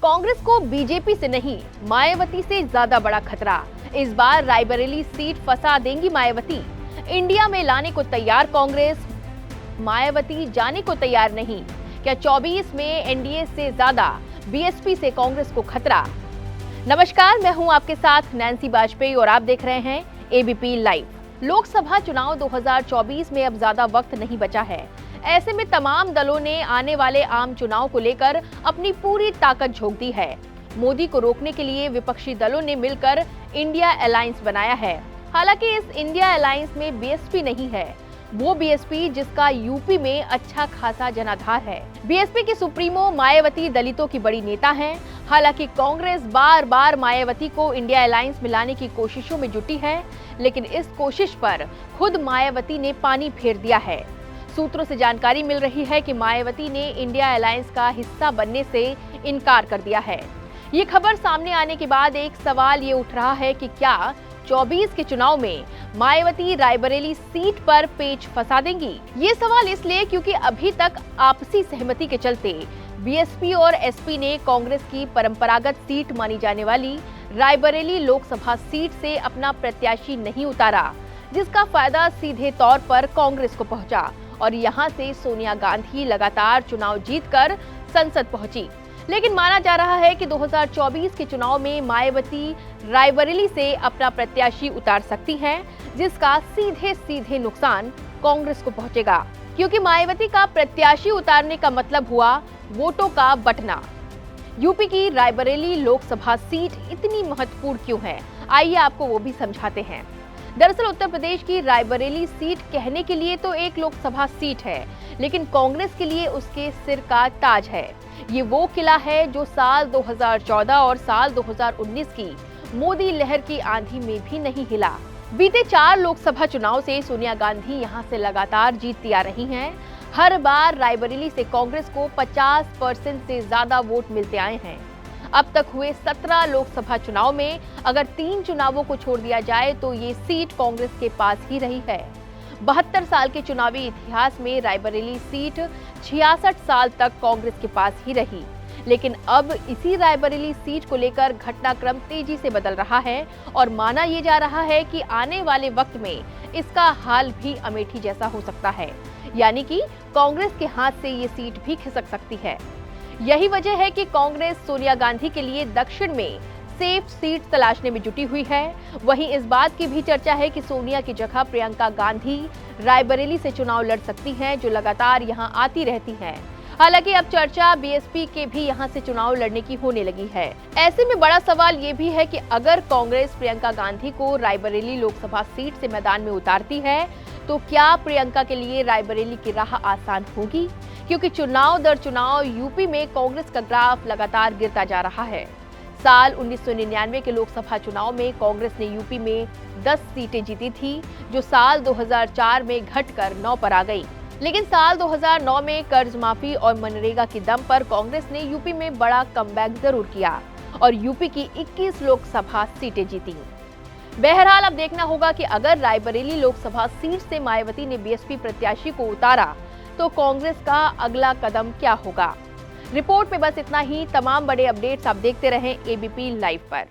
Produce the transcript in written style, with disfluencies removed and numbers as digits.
कांग्रेस को बीजेपी से नहीं, मायावती से ज्यादा बड़ा खतरा। इस बार रायबरेली सीट फंसा देंगी मायावती। इंडिया में लाने को तैयार कांग्रेस, मायावती जाने को तैयार नहीं। क्या 24 में एनडीए से ज्यादा बीएसपी से कांग्रेस को खतरा? नमस्कार, मैं हूं आपके साथ नैन्सी वाजपेयी और आप देख रहे हैं एबीपी लाइव। लोकसभा चुनाव 2024 में अब ज्यादा वक्त नहीं बचा है। ऐसे में तमाम दलों ने आने वाले आम चुनाव को लेकर अपनी पूरी ताकत झोंक दी है। मोदी को रोकने के लिए विपक्षी दलों ने मिलकर इंडिया अलायंस बनाया है। हालांकि इस इंडिया अलायंस में बीएसपी नहीं है, वो बीएसपी जिसका यूपी में अच्छा खासा जनाधार है। बीएसपी की सुप्रीमो मायावती दलितों की बड़ी नेता हैं। हालांकि कांग्रेस बार बार मायावती को इंडिया अलायंस में लाने की कोशिशों में जुटी है, लेकिन इस कोशिश पर खुद मायावती ने पानी फेर दिया है। सूत्रों से जानकारी मिल रही है कि मायावती ने इंडिया अलायंस का हिस्सा बनने से इनकार कर दिया है। ये खबर सामने आने के बाद एक सवाल ये उठ रहा है कि क्या 24 के चुनाव में मायावती रायबरेली सीट पर पेच फंसा देंगी। ये सवाल इसलिए क्योंकि अभी तक आपसी सहमति के चलते बीएसपी और एसपी ने कांग्रेस की परंपरागत सीट मानी जाने वाली रायबरेली लोकसभा सीट से अपना प्रत्याशी नहीं उतारा, जिसका फायदा सीधे तौर पर कांग्रेस को पहुंचा और यहां से सोनिया गांधी लगातार चुनाव जीतकर संसद पहुंची। लेकिन माना जा रहा है कि 2024 के चुनाव में मायावती रायबरेली से अपना प्रत्याशी उतार सकती हैं, जिसका सीधे सीधे नुकसान कांग्रेस को पहुंचेगा, क्योंकि मायावती का प्रत्याशी उतारने का मतलब हुआ वोटों का बंटना। यूपी की रायबरेली लोकसभा सीट इतनी महत्वपूर्ण क्यों है, आइए आपको वो भी समझाते हैं। दरअसल उत्तर प्रदेश की रायबरेली सीट कहने के लिए तो एक लोकसभा सीट है, लेकिन कांग्रेस के लिए उसके सिर का ताज है। ये वो किला है जो साल 2014 और साल 2019 की मोदी लहर की आंधी में भी नहीं हिला। बीते 4 लोकसभा चुनाव से सोनिया गांधी यहां से लगातार जीतती आ रही हैं। हर बार रायबरेली से कांग्रेस को 50% से ज्यादा वोट मिलते आए हैं। अब तक हुए 17 लोकसभा चुनाव में अगर 3 चुनावों को छोड़ दिया जाए तो ये सीट कांग्रेस के पास ही रही है। 72 साल के चुनावी इतिहास में रायबरेली सीट 66 साल तक कांग्रेस के पास ही रही। लेकिन अब इसी रायबरेली सीट को लेकर घटनाक्रम तेजी से बदल रहा है और माना यह जा रहा है कि आने वाले वक्त में इसका हाल भी अमेठी जैसा हो सकता है, यानी कि कांग्रेस के हाथ से ये सीट भी खिसक सकती है। यही वजह है कि कांग्रेस सोनिया गांधी के लिए दक्षिण में सेफ सीट तलाशने में जुटी हुई है। वहीं इस बात की भी चर्चा है कि सोनिया की जगह प्रियंका गांधी रायबरेली से चुनाव लड़ सकती हैं, जो लगातार यहां आती रहती हैं। हालांकि अब चर्चा बीएसपी के भी यहां से चुनाव लड़ने की होने लगी है। ऐसे में बड़ा सवाल ये भी है कि अगर कांग्रेस प्रियंका गांधी को रायबरेली लोकसभा सीट से मैदान में उतारती है तो क्या प्रियंका के लिए रायबरेली की राह आसान होगी, क्योंकि चुनाव दर चुनाव यूपी में कांग्रेस का ग्राफ लगातार गिरता जा रहा है। साल 1999 के लोकसभा चुनाव में कांग्रेस ने यूपी में 10 सीटें जीती थी, जो साल 2004 में घटकर 9 पर आ गई। लेकिन साल 2009 में कर्ज माफी और मनरेगा की दम पर कांग्रेस ने यूपी में बड़ा कमबैक जरूर किया और यूपी की 21 लोकसभा सीटें जीती। बहरहाल अब देखना होगा कि अगर रायबरेली लोकसभा सीट से मायावती ने बीएसपी प्रत्याशी को उतारा तो कांग्रेस का अगला कदम क्या होगा। रिपोर्ट में बस इतना ही। तमाम बड़े अपडेट्स आप देखते रहें एबीपी लाइव पर।